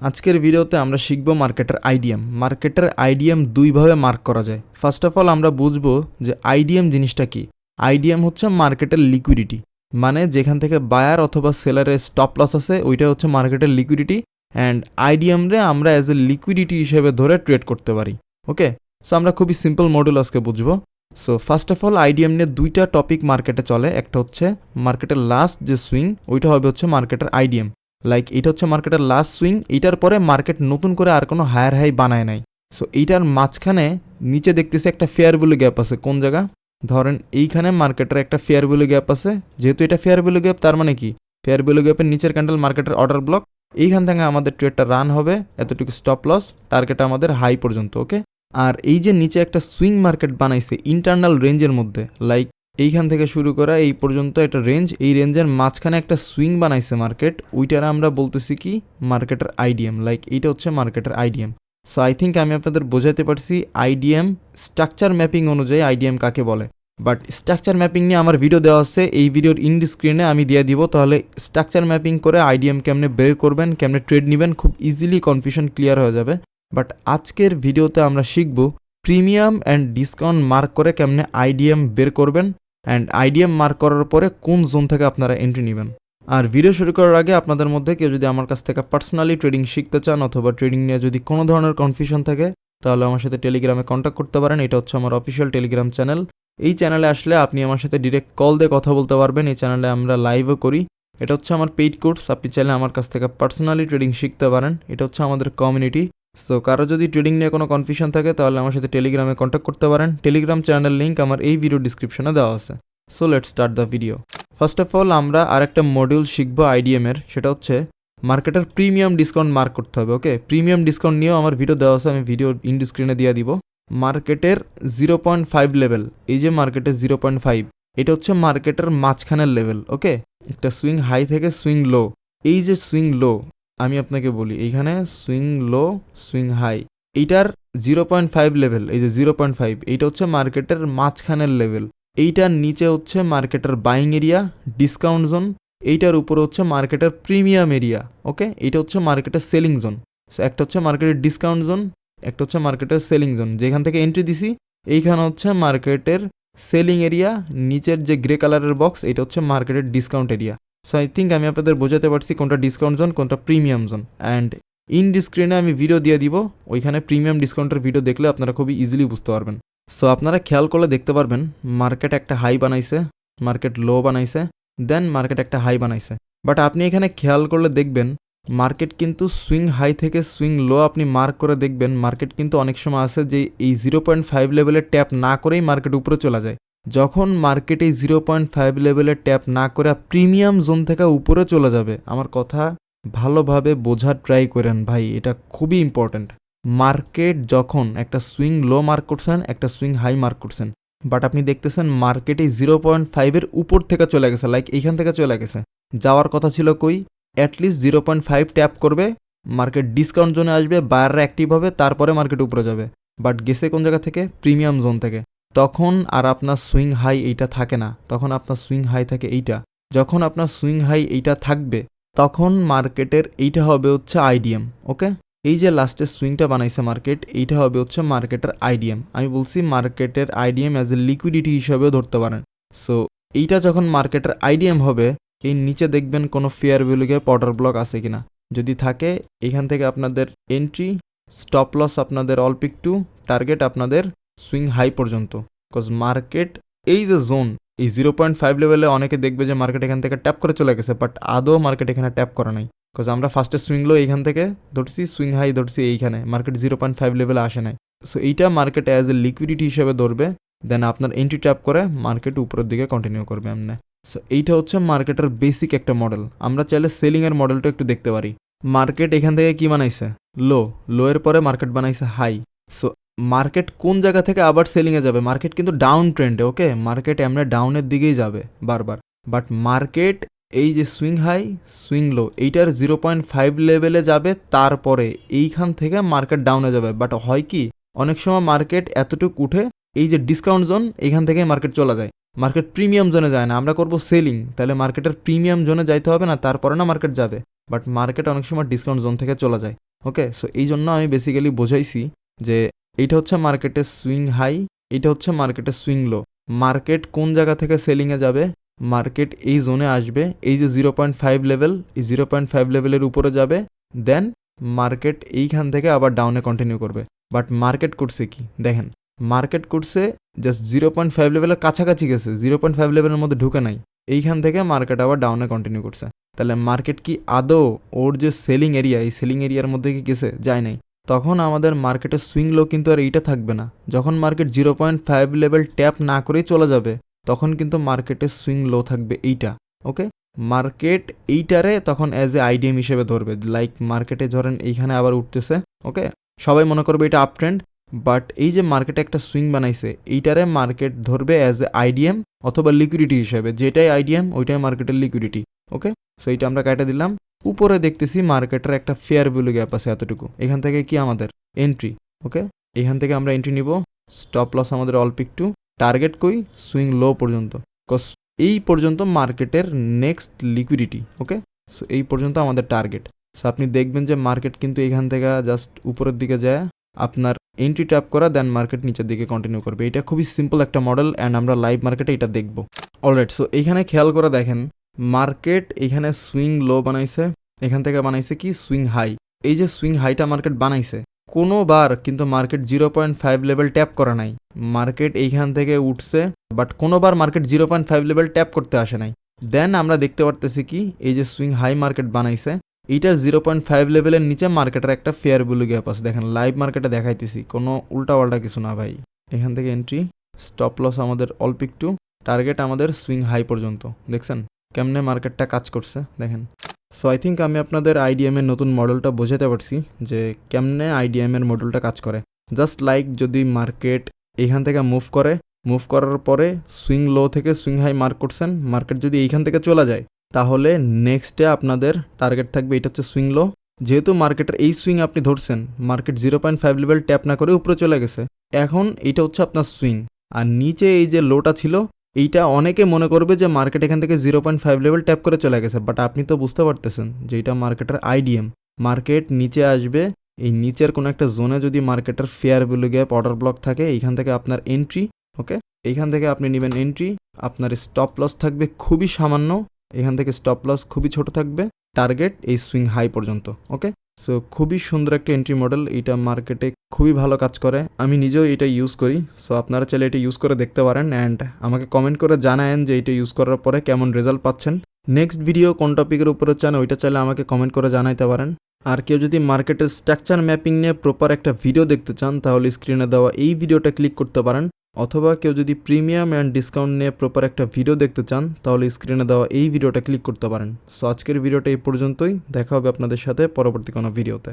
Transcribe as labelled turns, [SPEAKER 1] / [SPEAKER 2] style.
[SPEAKER 1] আজকের ভিডিওতে আমরা শিখব মার্কেটের আইডিএম। মার্কেটের আইডিএম দুইভাবে মার্ক করা যায়। ফার্স্ট অফ অল আমরা বুঝবো যে আইডিএম জিনিসটা কি। আইডিএম হচ্ছে মার্কেটের লিকুইডিটি, মানে যেখান থেকে বায়ার অথবা সেলারের স্টপ লস আছে ওইটা হচ্ছে মার্কেটের লিকুইডিটি। অ্যান্ড আইডিএম রে আমরা অ্যাজ এ লিকুইডিটি হিসেবে ধরে ট্রেড করতে পারি। ওকে, সো আমরা খুবই সিম্পল মডেল আজকে বুঝবো। So first of all IDM নিয়ে দুইটা টপিক মার্কেটে চলে। একটা হচ্ছে মার্কেটের লাস্ট যে সুইং, ওইটা হবে হচ্ছে মার্কেটের আইডিএম। লাইক এটা হচ্ছে মার্কেটের লাস্ট সুইং, এইটার পরে মার্কেট নতুন করে আর কোনো হায়ার হাই বানায় নাই। সো এইটার মাঝখানে নিচে দেখতেছি একটা ফেয়ার ভ্যালু গ্যাপ আছে। কোন জায়গা? ধরেন এইখানে মার্কেটের একটা ফেয়ার ভ্যালু গ্যাপ আছে। যেহেতু এটা ফেয়ার ভ্যালু গ্যাপ, তার মানে কি ফেয়ার ভ্যালু গ্যাপের নিচের ক্যান্ডেল মার্কেটের অর্ডার ব্লক। এইখান থেকে আমাদের ট্রেডটা রান হবে, এতটুকু স্টপ লস, টার্গেট আমাদের হাই পর্যন্ত। ওকে, আর এই যে নিচে একটা সুইং মার্কেট বানাইছে ইন্টারনাল রেঞ্জের মধ্যে, লাইক এইখান থেকে শুরু করা এই পর্যন্ত একটা রেঞ্জ, এই রেঞ্জের মাঝখানে একটা সুইং বানাইছে মার্কেট, ওইটার আমরা বলতেছি কি মার্কেটের আইডিএম। লাইক এইটা হচ্ছে মার্কেটের আইডিএম। সো আই থিঙ্ক আমি আপনাদের বোঝাতে পারছি আইডিএম স্ট্রাকচার ম্যাপিং অনুযায়ী আইডিএম কাকে বলে। বাট স্ট্রাকচার ম্যাপিং নিয়ে আমার ভিডিও দেওয়া আছে, এই ভিডিওর ইন্ড স্ক্রিনে আমি দিয়ে দিব। তাহলে স্ট্রাকচার ম্যাপিং করে আইডিএম কেমনে বের করবেন, কেমনে ট্রেড নেবেন, খুব ইজিলি কনফিউশন ক্লিয়ার হয়ে যাবে। বাট আজকের ভিডিওতে আমরা শিখব প্রিমিয়াম অ্যান্ড ডিসকাউন্ট মার্ক করে কেমনে আইডিএম বের করবেন, অ্যান্ড আইডিএম মার্ক করার পরে কোন জোন থেকে আপনারা এন্ট্রি নেবেন। আর ভিডিও শুরু করার আগে আপনাদের মধ্যে কেউ যদি আমার কাছ থেকে পার্সোনালি ট্রেডিং শিখতে চান অথবা ট্রেডিং নিয়ে যদি কোনো ধরনের কনফিউশন থাকে, তাহলে আমার সাথে টেলিগ্রামে কন্ট্যাক্ট করতে পারেন। এটা হচ্ছে আমার অফিসিয়াল টেলিগ্রাম চ্যানেল। এই চ্যানেলে আসলে আপনি আমার সাথে ডিরেক্ট কল দিয়ে কথা বলতে পারবেন। এই চ্যানেলে আমরা লাইভও করি। এটা হচ্ছে আমার পেইড কোর্স, আপনি চাইলে আমার কাছ থেকে পার্সোনালি ট্রেডিং শিখতে পারেন। এটা হচ্ছে আমাদের কমিউনিটি। সো কারো যদি ট্রেডিং নিয়ে কোনো কনফিউশন থাকে তাহলে আমার সাথে টেলিগ্রামে কন্ট্যাক্ট করতে পারেন। টেলিগ্রাম চ্যানেলের লিঙ্ক আমার এই ভিডিও ডিসক্রিপশনে দেওয়া আছে। So let's start the video. First of all আমরা আরেকটা মডিউল শিখবো আইডিএম এর, সেটা হচ্ছে মার্কেটের প্রিমিয়াম ডিসকাউন্ট মার্ক করতে হবে। ওকে, প্রিমিয়াম ডিসকাউন্ট নিয়েও আমার ভিডিও দেওয়া আছে, আমি ভিডিও ইন স্ক্রিনে দিয়ে দিব। মার্কেটের 0.5 লেভেল, এই যে মার্কেটের 0.5, এটা হচ্ছে মার্কেটের মাঝখানের লেভেল। ওকে, একটা সুইং হাই থেকে সুইং লো, এই যে সুইং লো আমি আপনাকে বলি, এইখানে সুইং লো সুইং হাই, এইটার 0.5 লেভেল, এই যে 0.5, এইটা হচ্ছে মার্কেটের মাঝখানের লেভেল। এইটার নিচে হচ্ছে মার্কেটের বাইং এরিয়া, ডিসকাউন্ট জোন, এইটার উপরে হচ্ছে মার্কেটের প্রিমিয়াম এরিয়া। ওকে, এইটা হচ্ছে মার্কেটের সেলিং জোন। সো একটা হচ্ছে মার্কেটের ডিসকাউন্ট জোন, একটা হচ্ছে মার্কেটের সেলিং জোন। যেখান থেকে এন্ট্রি দিছি এইখানে হচ্ছে মার্কেটের সেলিং এরিয়া, নিচের যে গ্রে কালারের বক্স এটা হচ্ছে মার্কেটের discount area. So I think আমি আপনাদের বোঝাতে পারছি কোনটা ডিসকাউন্ট জোন কোনটা প্রিমিয়াম জোন। অ্যান্ড ইন স্ক্রিনে আমি ভিডিও দিয়ে দিব, ওইখানে প্রিমিয়াম ডিসকাউন্টের ভিডিও দেখলে আপনারা খুবই ইজিলি বুঝতে পারবেন। সো আপনারা খেয়াল করলে দেখতে পারবেন মার্কেট একটা হাই বানাইছে, মার্কেট লো বানাইছে, দেন মার্কেট একটা হাই বানাইছে। বাট আপনি এখানে খেয়াল করলে দেখবেন মার্কেট কিন্তু সুইং হাই থেকে সুইং লো আপনি মার্ক করে দেখবেন মার্কেট কিন্তু অনেক সময় আছে যে এই 0.5 লেভেলের ট্যাপ না করেই মার্কেট উপরে চলে যায়। যখন মার্কেট এই 0.5 লেভেলের ট্যাপ না করে প্রিমিয়াম জোন থেকে উপরে চলে যাবে, আমার কথা ভালোভাবে বোঝার ট্রাই করেন ভাই, এটা খুবই ইম্পর্ট্যান্ট। মার্কেট যখন একটা সুইং লো মার্ক করছেন, একটা সুইং হাই মার্ক করছেন, বাট আপনি দেখতেছেন মার্কেট এই 0.5-এর উপর থেকে চলে গেছে, লাইক এইখান থেকে চলে গেছে। যাওয়ার কথা ছিল কই? অ্যাটলিস্ট 0.5 ট্যাপ করবে, মার্কেট ডিসকাউন্ট জোনে আসবে, বায়াররা অ্যাক্টিভ হবে, তারপরে মার্কেট উপরে যাবে। বাট গেছে কোন জায়গা থেকে? প্রিমিয়াম জোন থেকে। তখন আর আপনার সুইং হাই এইটা থাকে না, তখন আপনার সুইং হাই থাকে এইটা। যখন আপনার সুইং হাই এইটা থাকবে তখন মার্কেটের এইটা হবে হচ্ছে আইডিএম। ওকে, এই যে লাস্টের সুইংটা বানাইছে মার্কেট, এইটা হবে হচ্ছে মার্কেটের আইডিএম। আমি বলছি মার্কেটের আইডিএম অ্যাজ এ লিকুইডিটি হিসাবেও ধরতে পারেন। সো এইটা যখন মার্কেটের আইডিএম হবে, এই নিচে দেখবেন কোনো fair value gap order block আছে কিনা, যদি থাকে এখান থেকে আপনাদের এন্ট্রি, স্টপ লস আপনাদের অল পিক টু, টার্গেট আপনাদের সুইং হাই পর্যন্ত। বিকজ মার্কেট এই যে জোন, এই 0.5 লেভেলে অনেকে দেখবে যে মার্কেট এখান থেকে ট্যাপ করে চলে গেছে, বাট আদৌ মার্কেট এখানে ট্যাপ করা নাই। বিকজ আমরা ফার্স্টে সুইং লো এইখান থেকে ধরছি, সুইং হাই ধরছি এইখানে, মার্কেট 0.5 লেভেলে আসে নাই। সো এইটা মার্কেট অ্যাজ এ লিকুইডিটি হিসেবে ধরবে, দেন আপনার এন্ট্রি ট্যাপ করে মার্কেট উপরের দিকে কন্টিনিউ করবে এমনি। সো এইটা হচ্ছে মার্কেটের বেসিক একটা মডেল। আমরা চাইলে সেলিংয়ের মডেলটা একটু দেখতে পারি। মার্কেট এখান থেকে কি বানাইছে? লো, লো এর পরে মার্কেট বানাইছে হাই। সো মার্কেট কোন জায়গা থেকে আবার সেলিংয়ে যাবে? মার্কেট কিন্তু ডাউন ট্রেন্ডে। ওকে, মার্কেট এমনি ডাউনের দিকেই যাবে বারবার। বাট মার্কেট এই যে সুইং হাই সুইং লো এইটার 0.5 লেভেলে যাবে, তারপরে এইখান থেকে মার্কেট ডাউনে যাবে। বাট হয় কি, অনেক সময় মার্কেট এতটুকু উঠে এই যে ডিসকাউন্ট জোন, এইখান থেকে মার্কেট চলে যায়, মার্কেট প্রিমিয়াম জোনে যায় না। আমরা করব সেলিং, তাহলে মার্কেটের প্রিমিয়াম জোনে যাইতে হবে না, তারপরে না মার্কেট যাবে। বাট মার্কেট অনেক সময় ডিসকাউন্ট জোন থেকে চলে যায়। ওকে, সো এই জন্য আমি বেসিক্যালি বোঝাইছি যে এইটা হচ্ছে মার্কেটের সুইং হাই, এটা হচ্ছে মার্কেটের সুইং লো। মার্কেট কোন জায়গা থেকে সেলিংয়ে যাবে, মার্কেট এই জোনে আসবে, এই যে 0.5 লেভেল, এই 0.5 লেভেলের উপরে যাবে, দেন মার্কেট এইখান থেকে আবার ডাউনে কন্টিনিউ করবে। বাট মার্কেট করছে কি দেখেন, মার্কেট করছে জাস্ট 0.5 লেভেলের কাছাকাছি গেছে, 0.5 লেভেলের মধ্যে ঢুকে নাই, এইখান থেকে মার্কেট আবার ডাউনে কন্টিনিউ করছে। তাহলে মার্কেট কি আদৌ ওর যে সেলিং এরিয়া, এই সেলিং এরিয়ার মধ্যে কি গেছে, যায় নাই। তখন আমাদের মার্কেটের সুইং লো কিন্তু আর এইটা থাকবে না। যখন মার্কেট 0.5 লেভেল ট্যাপ না করেই চলে যাবে, তখন কিন্তু মার্কেটের সুইং লো থাকবে এইটা। ওকে, মার্কেট এইটারে তখন অ্যাজ এ আইডিএম হিসেবে ধরবে। লাইক মার্কেটে ধরেন এইখানে আবার উঠতেছে, ওকে, সবাই মনে করবে এটা আপ ট্রেন্ড, বাট এই যে মার্কেটে একটা সুইং বানাইছে, এইটারে মার্কেট ধরবে অ্যাজ এ আইডিএম অথবা লিকুইডিটি হিসেবে। যেটাই আইডিএম ওইটাই মার্কেটের লিকুইডিটি। ওকে, সো এইটা আমরা কাটা দিলাম। উপরে দেখতেছি মার্কেটের একটা ফেয়ার ভ্যালু গ্যাপ আছে এতটুকু, এখান থেকে কি আমাদের এন্ট্রি। ওকে, এখান থেকে আমরা এন্ট্রি নিব। স্টপ লস আমাদের অল পিক টু, টার্গেট কই সুইং লো পর্যন্ত, কজ এই পর্যন্ত মার্কেটের নেক্সট লিকুইডিটি। ওকে, সো এই পর্যন্ত আমাদের টার্গেট। সো আপনি দেখবেন যে মার্কেট কিন্তু এখান থেকে জাস্ট উপরের দিকে যায়, আপনার এন্ট্রি ট্যাপ করা, দেন মার্কেট নিচের দিকে কন্টিনিউ করবে। এটা খুবই সিম্পল একটা মডেল অ্যান্ড আমরা লাইভ মার্কেটে এটা দেখব। অলরাইট, সো এইখানে খেয়াল করে দেখেন মার্কেট এখানে সুইং লো বানাইছে, এখান থেকে বানাইছে কি সুইং হাই। এই যে সুইং হাইটা মার্কেট বানাইছে, কোনোবার কিন্তু মার্কেট 0.5 লেভেল ট্যাপ করা নাই। মার্কেট এইখান থেকে উঠছে, বাট কোনোবার মার্কেট 0.5 লেভেল ট্যাপ করতে আসে নাই। দেন আমরা দেখতে পারতেছি কি এই যে সুইং হাই মার্কেট বানাইছে, এইটা 0.5 লেভেলের নিচে মার্কেটের একটা ফেয়ার ভ্যালু গ্যাপ আছে। দেখেন লাইভ মার্কেটে দেখাইতেছি, কোনো উল্টাপাল্টা কিছু না ভাই। এখান থেকে এন্ট্রি, স্টপ লস আমাদের অল পিক টু, টার্গেট আমাদের সুইং হাই পর্যন্ত। দেখছেন কেমনে মার্কেটটা কাজ করছে দেখেন। সো আই থিঙ্ক আমি আপনাদের আইডিএম এর নতুন মডেলটা বোঝাতে পারছি যে কেমনে আইডিএম এর মডেলটা কাজ করে। জাস্ট লাইক যদি মার্কেট এইখান থেকে মুভ করে, মুভ করার পরে সুইং লো থেকে সুইং হাই মার্ক করছেন, মার্কেট যদি এইখান থেকে চলে যায়, তাহলে নেক্সটে আপনাদের টার্গেট থাকবে এটা হচ্ছে সুইং লো। যেহেতু মার্কেটের এই সুইং আপনি ধরছেন, মার্কেট 0.5 লেভেল ট্যাপ না করে উপরে চলে গেছে, এখন এইটা হচ্ছে আপনার সুইং। আর নিচে এই যে লোটা ছিল, এইটা অনেকে মনে করবে যে মার্কেট এখান থেকে 0.5 লেভেল ট্যাপ করে চলে গেছে, বাট আপনি তো বুঝতে পারতেছেন যে এটা মার্কেটের আইডিএম। মার্কেট নিচে আসবে, এই নিচের কোনো একটা জোনে যদি মার্কেটের fair value gap order block থাকে, এইখান থেকে আপনার এন্ট্রি। ওকে, এইখান থেকে আপনি নেবেন এন্ট্রি, আপনার স্টপ লস থাকবে খুবই সামান্য, এখান থেকে স্টপ লস খুবই ছোট থাকবে, টার্গেট এই সুইং হাই পর্যন্ত। ওকে, সো খুবই সুন্দর একটা এন্ট্রি মডেল, এইটা মার্কেটে খুবই ভালো কাজ করে, আমি নিজেও এটা ইউজ করি। সো আপনারা চাইলে এটা ইউজ করে দেখতে পারেন অ্যান্ড আমাকে কমেন্ট করে জানায়েন যে এটা ইউজ করার পরে কেমন রেজাল্ট পাচ্ছেন। নেক্সট ভিডিও কোন টপিকের উপরে চান ওইটা চাইলে আমাকে কমেন্ট করে জানাইতে পারেন। আর কেউ যদি মার্কেটের স্ট্রাকচার ম্যাপিং নিয়ে প্রপার একটা ভিডিও দেখতে চান, তাহলে স্ক্রিনে দেওয়া এই ভিডিওটা ক্লিক করতে পারেন। অথবা কেউ যদি প্রিমিয়াম অ্যান্ড ডিসকাউন্ট নিয়ে প্রপার একটা ভিডিও দেখতে চান, তাহলে স্ক্রিনে দেওয়া এই ভিডিওটা ক্লিক করতে পারেন। সো আজকের ভিডিওটা এই পর্যন্তই, দেখা হবে আপনাদের সাথে পরবর্তী কোনো ভিডিওতে।